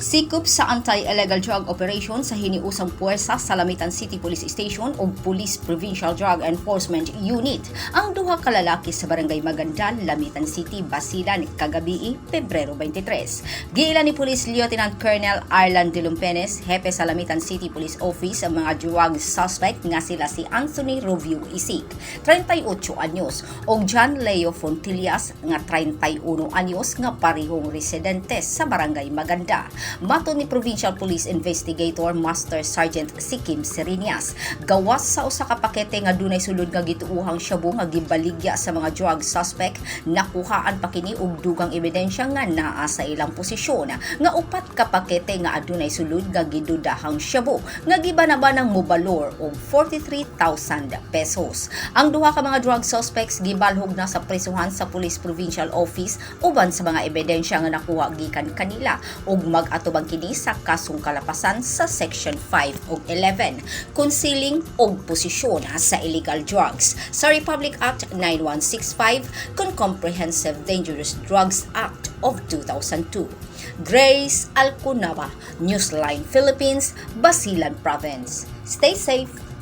Sikop sa anti-illegal drug operation sa hiniusang puwersa sa Lamitan City Police Station o Police Provincial Drug Enforcement Unit ang duha ka lalaki sa Barangay Maganda, Lamitan City, Basilan kagabi, Pebrero 23. Giila ni Police Lieutenant Colonel Arlan de Lumpenes, hepe sa Lamitan City Police Office ang mga drug suspect nga sila si Anthony Rovio Isik, 38 anyos, o John Leo Fontillas nga 31 anyos nga parihong residente sa Barangay Maganda. Mato ni Provincial Police Investigator Master Sergeant Sikim Serenias, gawas sa usa ka pakete nga dunay sulod nga gituuhang shabu nga gibaligya sa mga drug suspect, nakuhaan pa kini og dugang ebidensya nga naa sa ilang posisyon nga upat ka pakete nga adunay sulod nga gidudahang shabu nga gibanabanang mobalor og 43,000 pesos. Ang duha ka mga drug suspects gibalhog na sa prisuhan sa Police Provincial Office uban sa mga ebidensya nga nakuha gikan kanila ug mag-atubang kini sa kasong kalapasan sa Section 5 ug 11, concealing og posisyon sa illegal drugs sa Republic Act 9165 kon Comprehensive Dangerous Drugs Act of 2002. Grace Alcunaba, Newsline Philippines, Basilan Province. Stay safe.